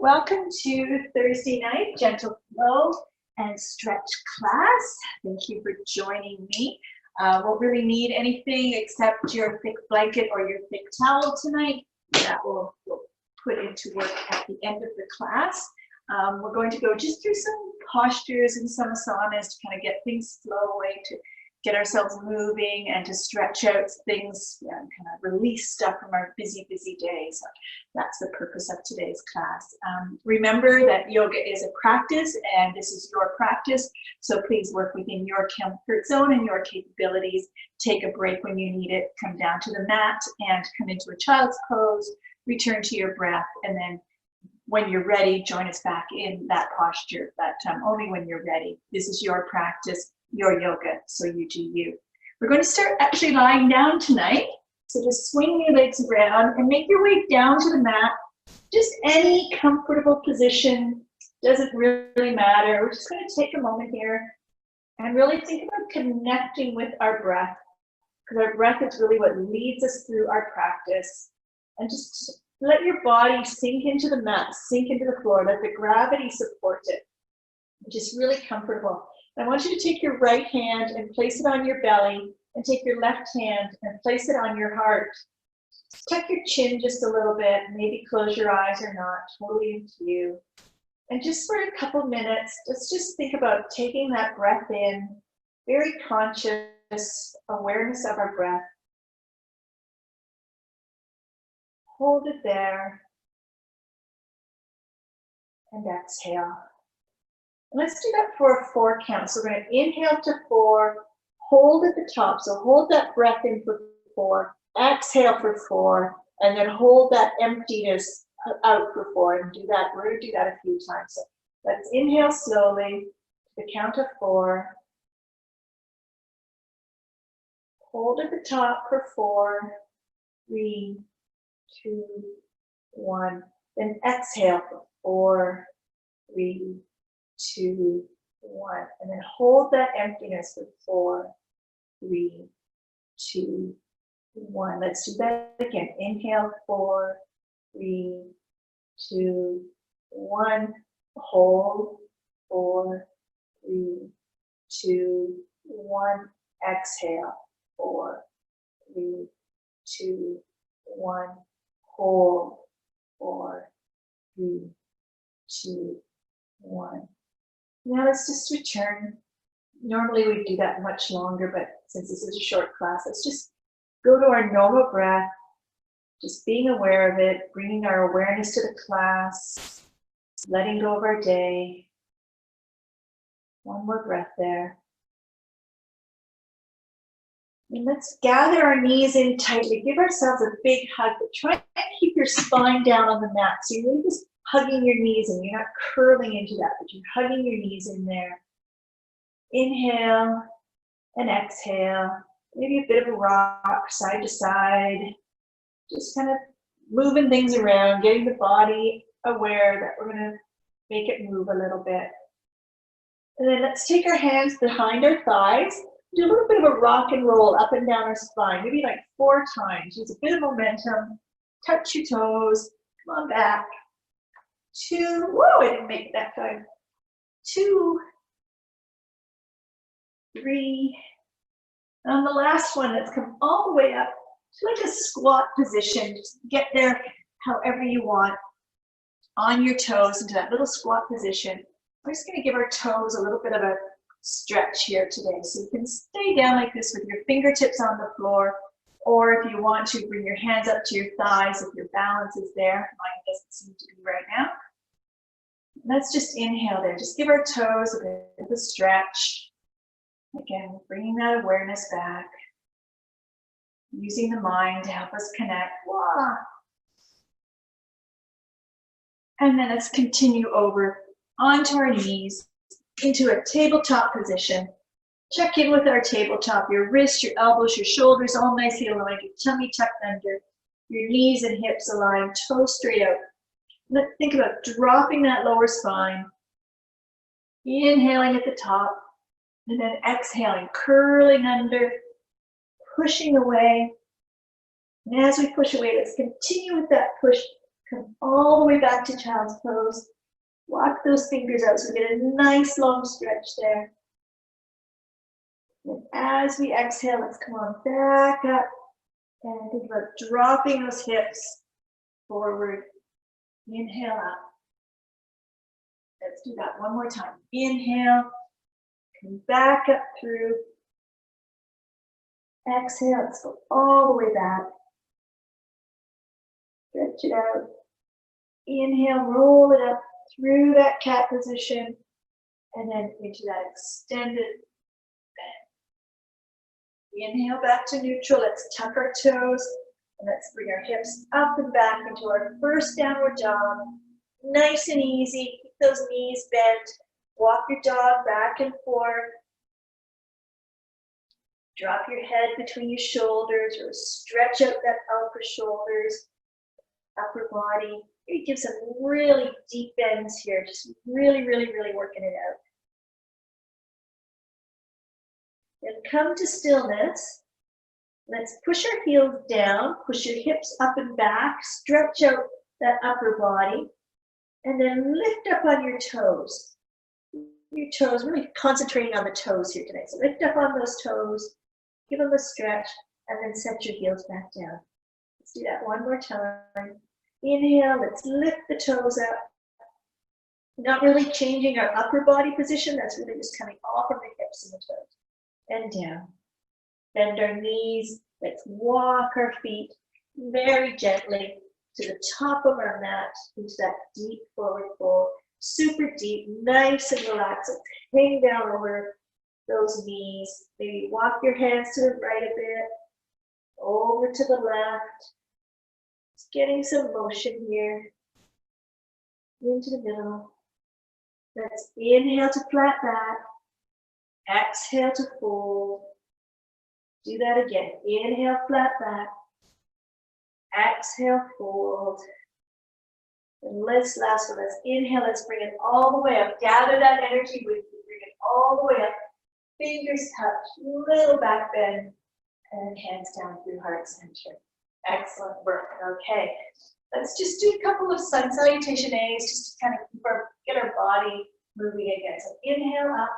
Welcome to Thursday night gentle flow and stretch class. Thank you for joining me. Won't really need anything except your thick blanket or your thick towel tonight. That we'll put into work at the end of the class. We're going to go just through some postures and some asanas to kind of get things flowing, to get ourselves moving and to stretch out things and kind of release stuff from our busy day. So that's the purpose of today's class. Remember that yoga is a practice and this is your practice. So please work within your comfort zone and your capabilities. Take a break when you need it. Come down to the mat and come into a child's pose. Return to your breath, and then when you're ready, join us back in that posture, but only when you're ready. This is your practice, your yoga, so you do you. We're going to start actually lying down tonight. So just swing your legs around and make your way down to the mat. Just any comfortable position, doesn't really matter. We're just going to take a moment here and really think about connecting with our breath, because our breath is really what leads us through our practice. And just let your body sink into the mat, sink into the floor, let the gravity support it. Just really comfortable. I want you to take your right hand and place it on your belly, and take your left hand and place it on your heart. Tuck your chin just a little bit, maybe close your eyes or not, totally into you. And just for a couple minutes, let's just think about taking that breath in, very conscious awareness of our breath. Hold it there and exhale. Let's do that for a 4 count. So we're going to inhale to 4, hold at the top. So hold that breath in for 4, exhale for 4, and then hold that emptiness out for 4. And do that. We're going to do that a few times. So let's inhale slowly to the count of 4. Hold at the top for 4, 3, 2, 1. Then exhale for 4, 3, 2, 1, and then hold that emptiness for 4, 3, 2, 1. Let's do that again. Inhale, 4, 3, 2, 1. Hold, 4, 3, 2, 1. Exhale, 4, 3, 2, 1. Hold, 4, 3, 2, 1. Now let's just return. Normally we do that much longer, but since this is a short class, let's just go to our normal breath, just being aware of it, bringing our awareness to the class, letting go of our day. One more breath there. And let's gather our knees in tightly. Give ourselves a big hug, but try and keep your spine down on the mat. So you're really just hugging your knees in. You're not curling into that, but you're hugging your knees in there. Inhale and exhale. Maybe a bit of a rock side to side. Just kind of moving things around, getting the body aware that we're going to make it move a little bit. And then let's take our hands behind our thighs. Do a little bit of a rock and roll up and down our spine, maybe like 4 times. Use a bit of momentum. Touch your toes. Come on back. 2. Whoa, I didn't make it that time. 2, 3. And on the last one, let's come all the way up to like a squat position. Just get there however you want. On your toes into that little squat position. We're just going to give our toes a little bit of a stretch here today. So you can stay down like this with your fingertips on the floor, or if you want to, bring your hands up to your thighs if your balance is there. Mine doesn't seem to be right now. Let's just inhale there. Just give our toes a bit of a stretch. Again, bringing that awareness back. Using the mind to help us connect. Wah. And then let's continue over onto our knees into a tabletop position. Check in with our tabletop. Your wrists, your elbows, your shoulders all nicely aligned. Your tummy tucked under. Your knees and hips aligned. Toes straight out. Let's think about dropping that lower spine. Inhaling at the top. And then exhaling, curling under. Pushing away. And as we push away, let's continue with that push Come all the way back to child's pose. Walk those fingers out so we get a nice long stretch there. And as we exhale, let's come on back up and think about dropping those hips forward. Inhale up. Let's do that one more time. Inhale, come back up through. Exhale, let's go all the way back. Stretch it out. Inhale, roll it up through that cat position and then into that extended bend. Inhale back to neutral. Let's tuck our toes and let's bring our hips up and back into our first downward dog. Nice and easy. Keep those knees bent. Walk your dog back and forth. Drop your head between your shoulders or stretch out that upper shoulders, upper body. Maybe give some really deep bends here. Just really working it out. Then come to stillness. Let's push our heels down, push your hips up and back, stretch out that upper body, and then lift up on your toes. Your toes, really concentrating on the toes here today. So lift up on those toes, give them a stretch, and then set your heels back down. Let's do that one more time. Inhale, let's lift the toes up. Not really changing our upper body position, that's really just coming off of the hips and the toes. And down. Bend our knees, let's walk our feet very gently to the top of our mat, into that deep forward fold. Super deep, nice and relaxed. Let's hang down over those knees. Maybe walk your hands to the right a bit, over to the left. Just getting some motion here. Into the middle. Let's inhale to flat back. Exhale to fold. Do that again. Inhale, flat back. Exhale, fold. And let's last one. Let's inhale. Let's bring it all the way up. Gather that energy with you. Bring it all the way up. Fingers touch. Little back bend. And hands down through heart center. Excellent work. Okay. Let's just do a couple of sun salutation A's just to kind of get our body moving again. So inhale up.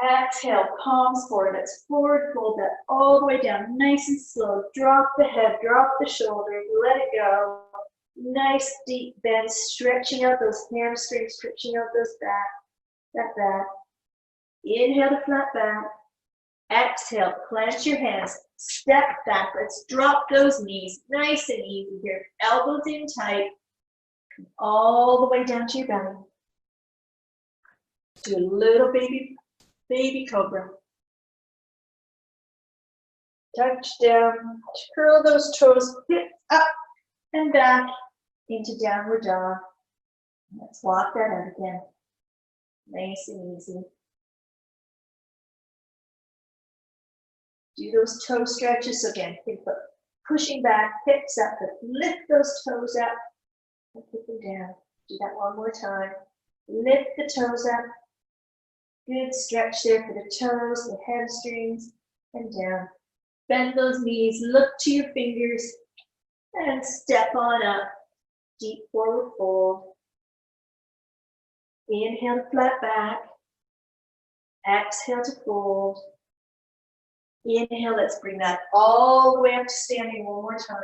Exhale, palms forward. Let's forward fold that all the way down, nice and slow. Drop the head, drop the shoulders, let it go. Nice deep bend, stretching out those hamstrings, stretching out those that back. Inhale to flat back. Exhale, clench your hands, step back. Let's drop those knees, nice and easy here. Elbows in tight, come all the way down to your belly. Do a little baby cobra. Touch down, curl those toes, hips up and back into downward dog. Let's walk that out again. Nice and easy. Do those toe stretches again. Think about pushing back, hips up, but lift those toes up and put them down. Do that one more time. Lift the toes up. Good stretch there for the toes, the hamstrings, and down. Bend those knees, look to your fingers, and step on up. Deep forward fold. Inhale to flat back. Exhale to fold. Inhale, let's bring that all the way up to standing one more time.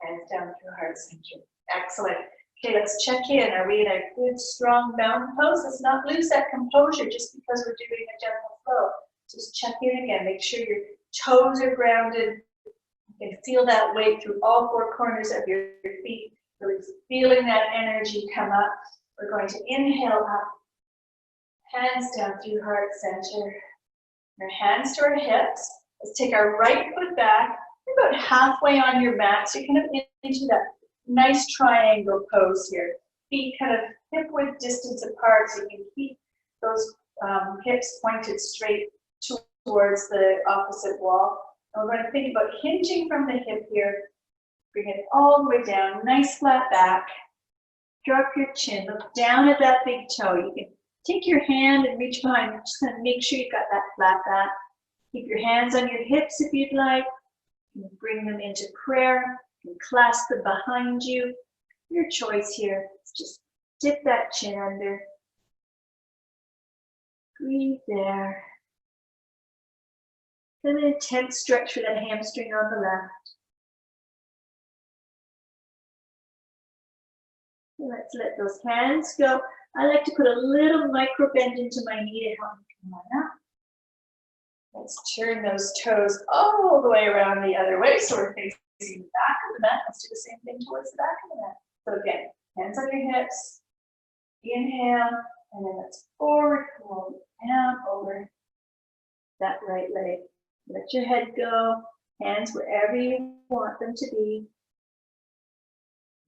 Hands down through heart center. Excellent. Okay, let's check in. Are we in a good, strong mountain pose? Let's not lose that composure just because we're doing a gentle flow. Just check in again. Make sure your toes are grounded. You can feel that weight through all four corners of your feet. Really feeling that energy come up. We're going to inhale up. Hands down through heart center. Our hands to our hips. Let's take our right foot back. You're about halfway on your mat. So you're kind of into that nice triangle pose here. Feet kind of hip width distance apart so you can keep those hips pointed straight towards the opposite wall. And we're going to think about hinging from the hip here. Bring it all the way down. Nice flat back. Drop your chin. Look down at that big toe. You can take your hand and reach behind. Just kind of make sure you've got that flat back. Keep your hands on your hips if you'd like. Bring them into prayer. You can clasp them behind you. Your choice here. Just dip that chin under. Breathe there. Then an intense stretch for that hamstring on the left. Let's let those hands go. I like to put a little micro bend into my knee to help me come on up. Let's turn those toes all the way around the other way so we're facing the back of the mat. Let's do the same thing towards the back of the mat. So again, hands on your hips. Inhale, and then let's forward fold down over that right leg. Let your head go, hands wherever you want them to be.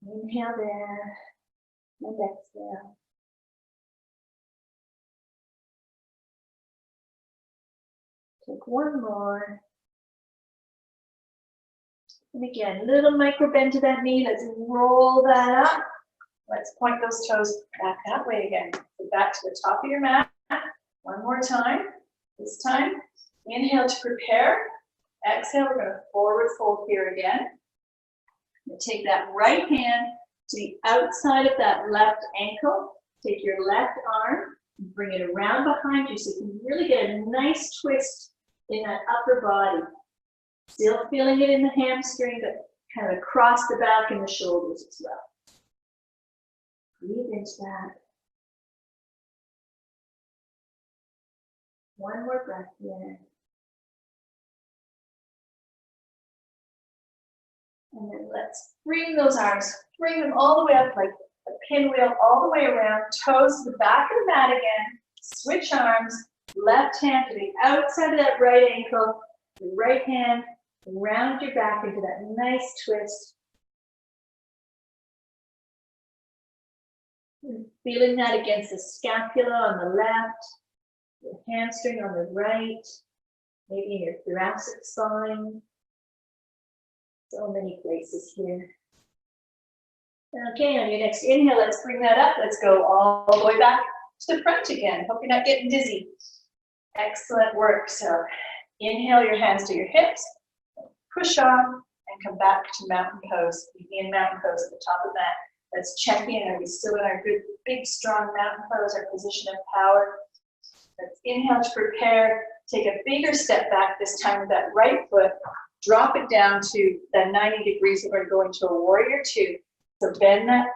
Inhale there, and exhale. Take one more. And again, little micro bend to that knee. Let's roll that up. Let's point those toes back that way again. So back to the top of your mat. One more time. This time, inhale to prepare. Exhale, we're going to forward fold here again. And take that right hand to the outside of that left ankle. Take your left arm and bring it around behind you so you can really get a nice twist in that upper body. Still feeling it in the hamstring, but kind of across the back and the shoulders as well. Breathe into that. One more breath here. And then let's bring those arms, bring them all the way up like a pinwheel, all the way around, toes to the back of the mat again. Switch arms, left hand to the outside of that right ankle, the right hand around your back into that nice twist. And feeling that against the scapula on the left, the hamstring on the right, maybe in your thoracic spine. So many places here. Okay, on your next inhale, let's bring that up. Let's go all the way back to the front again. Hope you're not getting dizzy. Excellent work. So inhale your hands to your hips, push off, and come back to mountain pose. Begin mountain pose at the top of that. Let's check in. Are we still in our good, big, strong mountain pose, our position of power? Let's inhale to prepare. Take a bigger step back this time with that right foot. Drop it down to that 90 degrees. We're going to go into a warrior two. So bend that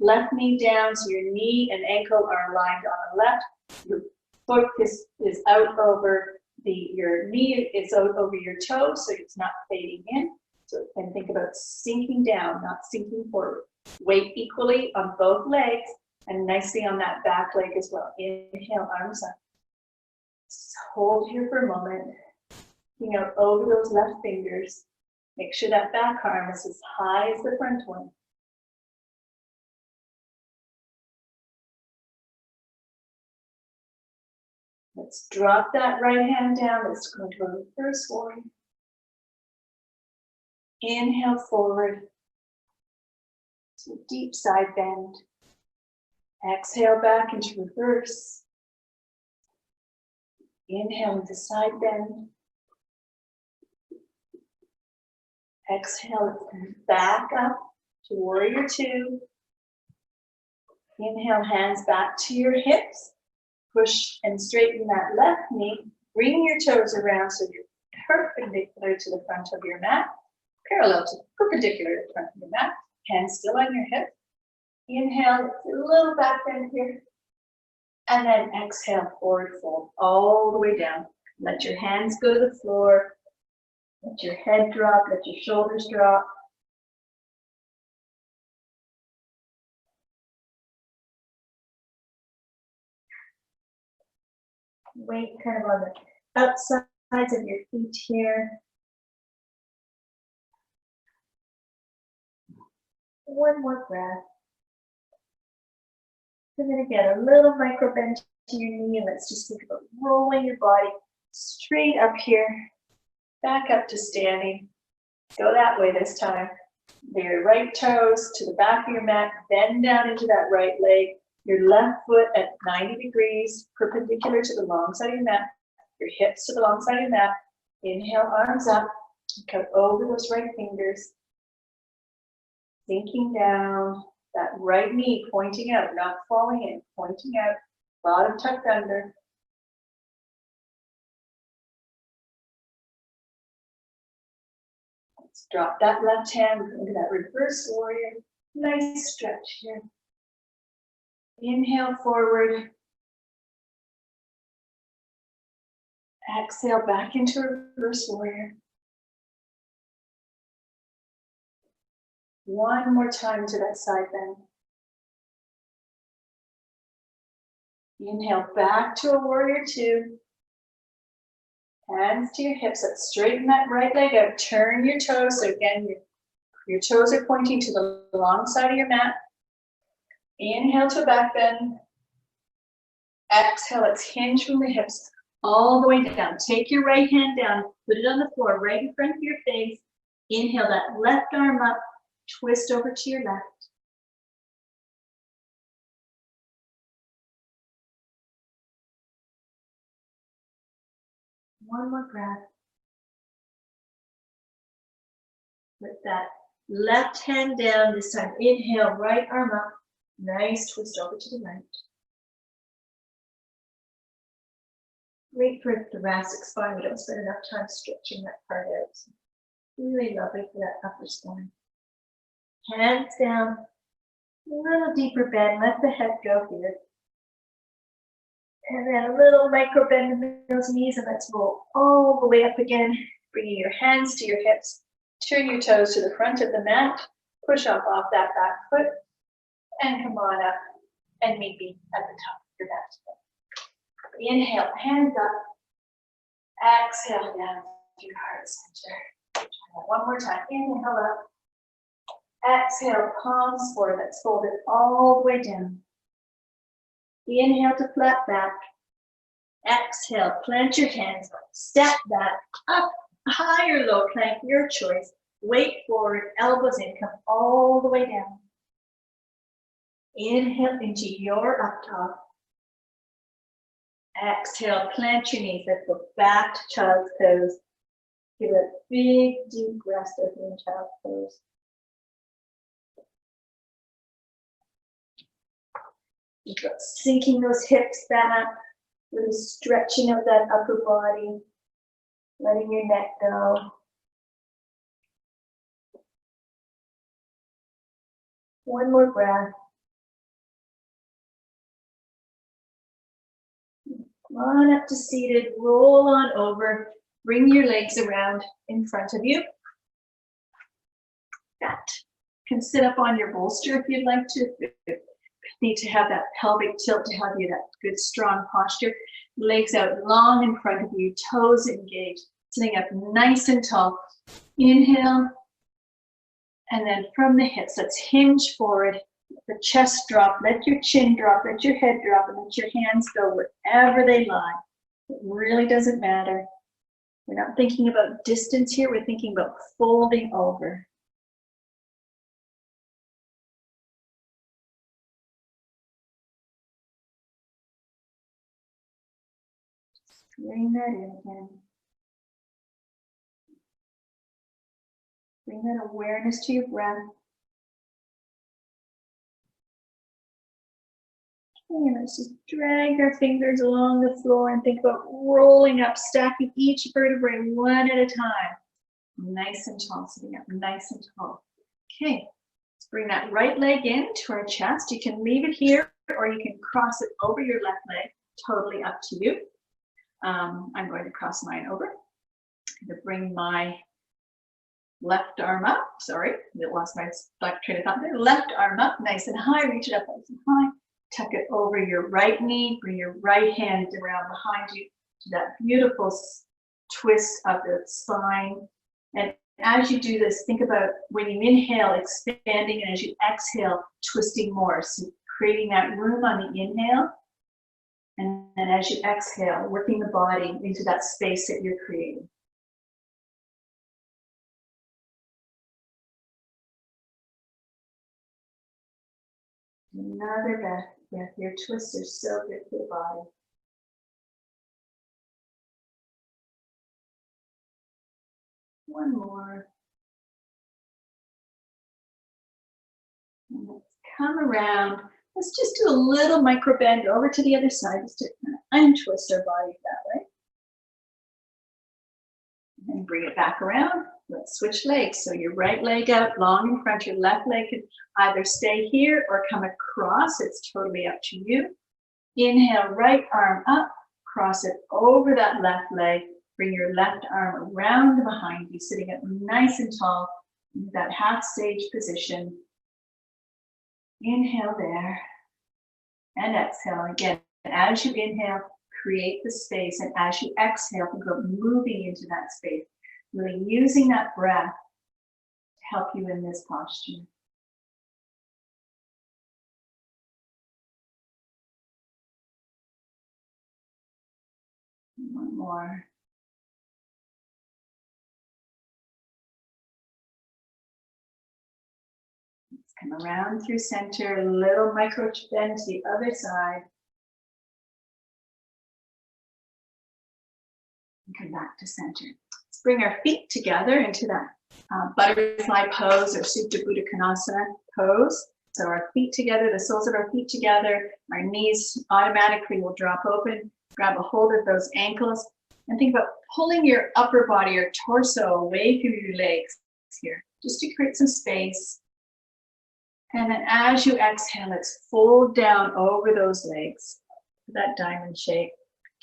left knee down so your knee and ankle are aligned on the left. Your foot is out over your knee is out over your toes, so it's not fading in. So and think about sinking down, not sinking forward. Weight equally on both legs and nicely on that back leg as well. Inhale, arms up. Just hold here for a moment. Looking out over those left fingers. Make sure that back arm is as high as the front one. Let's drop that right hand down. Let's go into a reverse warrior. Inhale forward. To a deep side bend. Exhale back into reverse. Inhale into side bend. Exhale back up to warrior two. Inhale, hands back to your hips. Push and straighten that left knee. Bring your toes around so you're perpendicular to the front of your mat. Parallel to perpendicular to the front of your mat. Hands still on your hip. Inhale, a little back bend here. And then exhale, forward fold all the way down. Let your hands go to the floor. Let your head drop, let your shoulders drop. Weight kind of on the outsides of your feet here. One more breath. And then again, a little micro bend to your knee, and let's just think about rolling your body straight up here, back up to standing. Go that way this time. Your right toes to the back of your mat, bend down into that right leg. Your left foot at 90 degrees, perpendicular to the long side of your mat. Your hips to the long side of your mat. Inhale, arms up. Go over those right fingers. Sinking down, that right knee pointing out, not falling in, pointing out, bottom tucked under. Let's drop that left hand into that reverse warrior. Nice stretch here. Inhale forward. Exhale back into reverse warrior. One more time to that side bend. Inhale back to a warrior two. Hands to your hips. Let's straighten that right leg out. Turn your toes. So again, your toes are pointing to the long side of your mat. Inhale to a back bend. Exhale, let's hinge from the hips all the way down. Take your right hand down, put it on the floor right in front of your face. Inhale that left arm up, twist over to your left. One more breath. Put that left hand down, this time inhale, right arm up. Nice twist over to the right. Great for thoracic spine. We don't spend enough time stretching that part out. So really lovely for that upper spine. Hands down, a little deeper bend. Let the head go here. And then a little micro bend in those knees, and let's roll all the way up again. Bringing your hands to your hips. Turn your toes to the front of the mat. Push up off that back foot. And come on up and meet me at the top of your mat. Inhale, hands up. Exhale down to your heart center. One more time. Inhale up. Exhale, palms forward. Let's fold it all the way down. Inhale to flat back. Exhale, plant your hands. Step back, up, high or low plank, your choice. Weight forward, elbows in, come all the way down. Inhale into your up dog. Exhale, plant your knees. Let's go back to child's pose. Give a big, deep rest over in child's pose. Sinking those hips back, really stretching out that upper body, letting your neck go. One more breath. Come on up to seated, roll on over, bring your legs around in front of you. That can sit up on your bolster if you'd like to. Need to have that pelvic tilt to have you that good strong posture. Legs out long in front of you, toes engaged, sitting up nice and tall. Inhale, and then from the hips, let's hinge forward. Let the chest drop, let your chin drop, let your head drop, and let your hands go wherever they lie. It really doesn't matter. We're not thinking about distance here, we're thinking about folding over. Bring that in again. Bring that awareness to your breath. Okay, let's just drag our fingers along the floor and think about rolling up, stacking each vertebrae one at a time. Nice and tall, sitting up nice and tall. Okay, let's bring that right leg in to our chest. You can leave it here or you can cross it over your left leg. Totally up to you. I'm going to cross mine over. I'm going to bring my left arm up. Sorry, I lost my black train of thought there. Left arm up, nice and high. Reach it up nice and high. Tuck it over your right knee. Bring your right hand around behind you to that beautiful twist of the spine. And as you do this, think about when you inhale, expanding, and as you exhale, twisting more. So creating that room on the inhale. And then as you exhale, working the body into that space that you're creating. Another breath. Your twists are so good for the body. One more. And let's come around. Let's just do a little micro bend over to the other side, just to kind of untwist our body that way. And bring it back around. Let's switch legs. So your right leg out long in front, your left leg can either stay here or come across. It's totally up to you. Inhale, right arm up, cross it over that left leg. Bring your left arm around behind you, sitting up nice and tall in that half stage position. Inhale there and exhale again. As you inhale, create the space, and as you exhale, think of moving into that space, really using that breath to help you in this posture. One more. Let's come around through center, a little micro bend to the other side. And come back to center. Let's bring our feet together into that butterfly pose or Supta Baddha Konasana pose. So our feet together, the soles of our feet together, our knees automatically will drop open. Grab a hold of those ankles and think about pulling your upper body or torso away from your legs here, just to create some space. And then as you exhale, let's fold down over those legs, that diamond shape.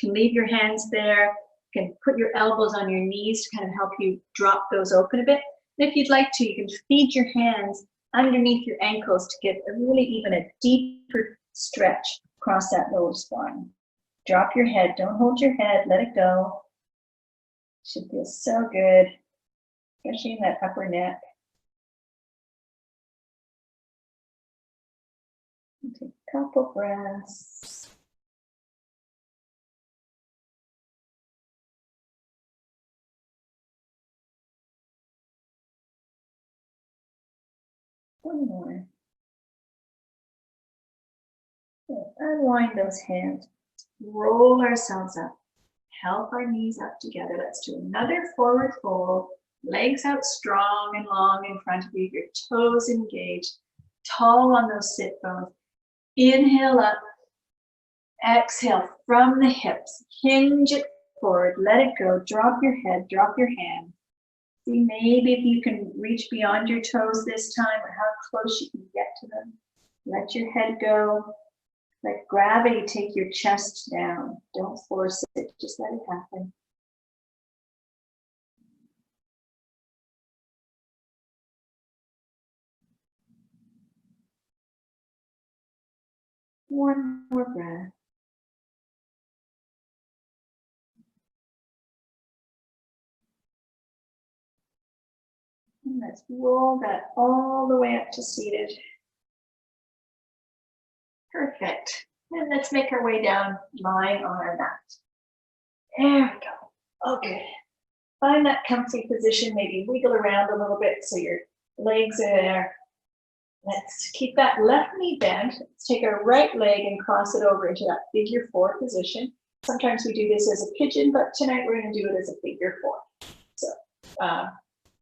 You can leave your hands there. You can put your elbows on your knees to kind of help you drop those open a bit. And if you'd like to, you can feed your hands underneath your ankles to get even a deeper stretch across that lower spine. Drop your head, don't hold your head, let it go. Should feel so good, especially in that upper neck. Take a couple breaths. One more. Okay, unwind those hands. Roll ourselves up. Help our knees up together. Let's do another forward fold. Legs out strong and long in front of you. Your toes engaged. Tall on those sit bones. Inhale up. Exhale from the hips. Hinge it forward. Let it go. Drop your head. Drop your hand. See, maybe if you can reach beyond your toes this time, or how close you can get to them. Let your head go. Let gravity take your chest down. Don't force it, just let it happen. One more breath. And let's roll that all the way up to seated. Perfect. And let's make our way down, lying on our mat. There we go. Okay. Find that comfy position, maybe wiggle around a little bit so your legs are there. Let's keep that left knee bent. Let's take our right leg and cross it over into that figure four position. Sometimes we do this as a pigeon, but tonight we're going to do it as a figure four. So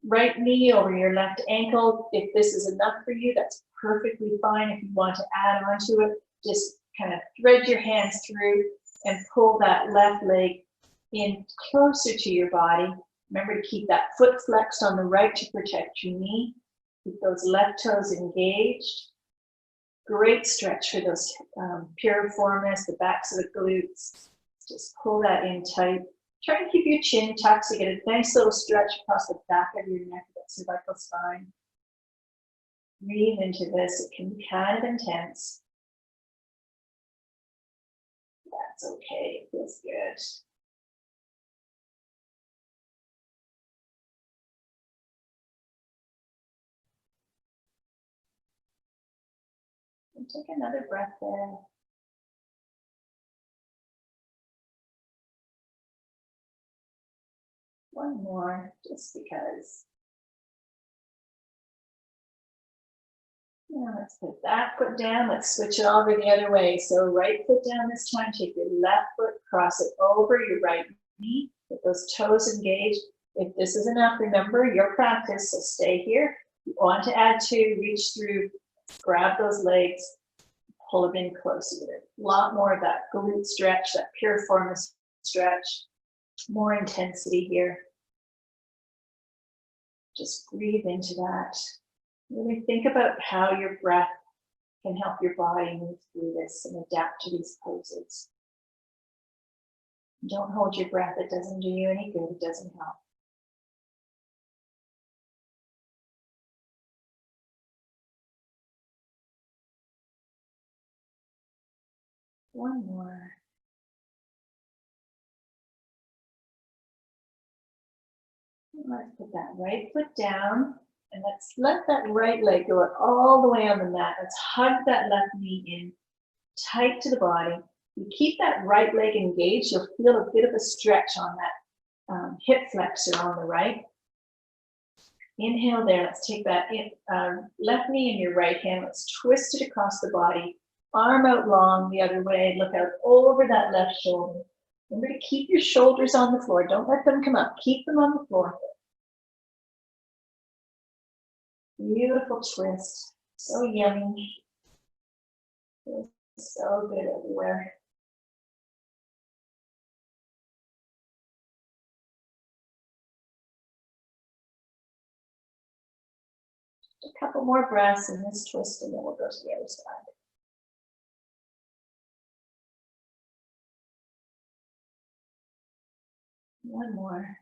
right knee over your left ankle. If this is enough for you, that's perfectly fine. If you want to add on to it, just kind of thread your hands through and pull that left leg in closer to your body. Remember to keep that foot flexed on the right to protect your knee. Keep those left toes engaged. Great stretch for those piriformis, the backs of the glutes. Just pull that in tight. Try and keep your chin tucked so you get a nice little stretch across the back of your neck, that cervical spine. Breathe into this. It can be kind of intense. That's okay. It feels good. And take another breath there. One more, just because. Now let's put that foot down. Let's switch it over the other way. So right foot down this time. Take your left foot, cross it over your right knee. Get those toes engaged. If this is enough, remember your practice, so stay here. If you want to add two, reach through Grab those legs, pull them in closer. A lot more of that glute stretch, that piriformis stretch. More intensity here. Just breathe into that. Really think about how your breath can help your body move through this and adapt to these poses. Don't hold your breath. It doesn't do you any good. It doesn't help. One more. Let's put that right foot down and let's let that right leg go all the way on the mat. Let's hug that left knee in tight to the body. You keep that right leg engaged, you'll feel a bit of a stretch on that hip flexor on the right. Inhale there, let's take that left knee in your right hand, let's twist it across the body, arm out long the other way, look out over that left shoulder. Remember to keep your shoulders on the floor, don't let them come up, keep them on the floor. Beautiful twist, so yummy, so good everywhere. A couple more breaths in this twist and then we'll go to the other side. One more.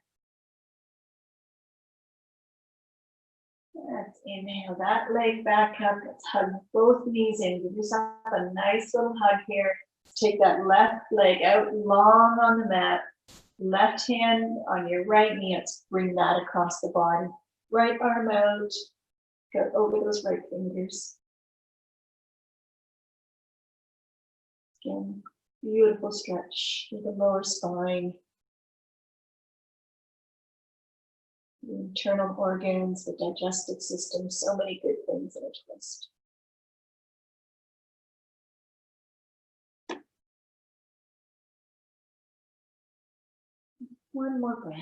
Let's inhale that leg back up. Let's hug both knees in. Give yourself a nice little hug here. Take that left leg out long on the mat. Left hand on your right knee. Let's bring that across the body. Right arm out. Go over those right fingers. Again, beautiful stretch through the lower spine. The internal organs, the digestive system, so many good things in a twist. One more breath.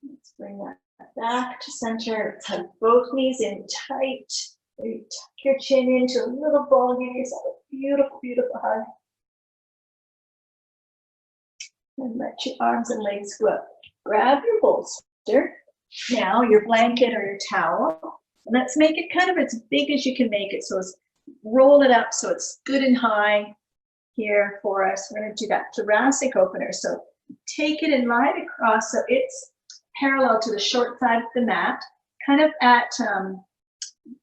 Let's bring that back to center. Let's hug both knees in tight. Maybe tuck your chin into a little ball. Give yourself a beautiful, beautiful hug. And let your arms and legs go up. Grab your bolster, now your blanket or your towel, and let's make it kind of as big as you can make it. So roll it up so it's good and high here for us. We're going to do that thoracic opener. So take it and lie it across so it's parallel to the short side of the mat, kind of at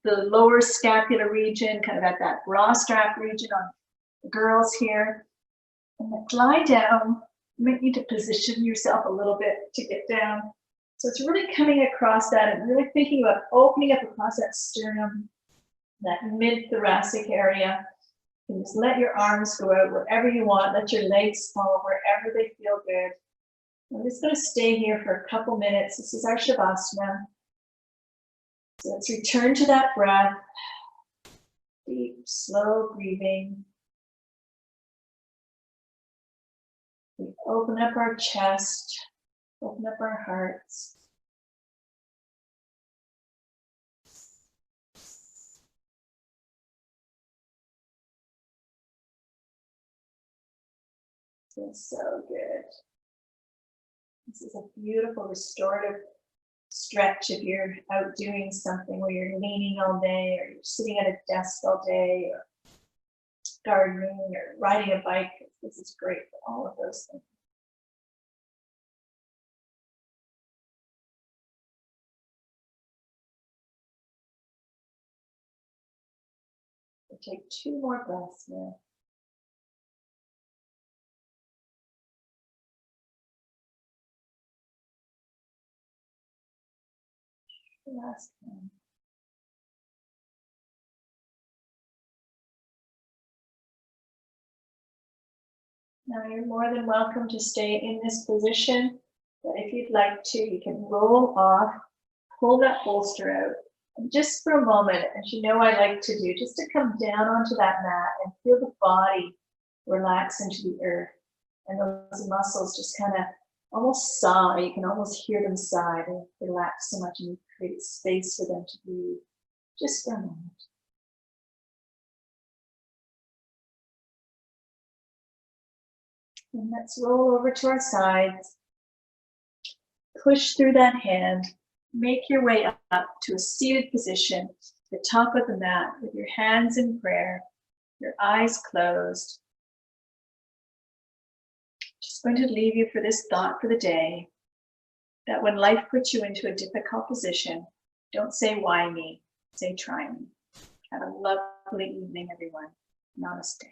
the lower scapular region, kind of at that bra strap region on the girls here. And then lie down. You might need to position yourself a little bit to get down. So it's really coming across that and really thinking about opening up across that sternum, that mid-thoracic area. And just let your arms go out wherever you want. Let your legs fall wherever they feel good. I'm just going to stay here for a couple minutes. This is our Shavasana. So let's return to that breath. Deep, slow breathing. We open up our chest, open up our hearts. Feels so good. This is a beautiful restorative stretch if you're out doing something where you're leaning all day or you're sitting at a desk all day or gardening or riding a bike. This is great for all of those things. We'll take 2 more breaths here. Last one. Now you're more than welcome to stay in this position, but if you'd like to, you can roll off, pull that bolster out, and just for a moment, as you know I like to do, just to come down onto that mat and feel the body relax into the earth, and those muscles just kind of almost sigh. You can almost hear them sigh. They relax so much, and you create space for them to breathe just for a moment. And let's roll over to our sides. Push through that hand. Make your way up to a seated position, the top of the mat, with your hands in prayer, your eyes closed. Just going to leave you for this thought for the day, that when life puts you into a difficult position, don't say why me, say try me. Have a lovely evening, everyone. Namaste.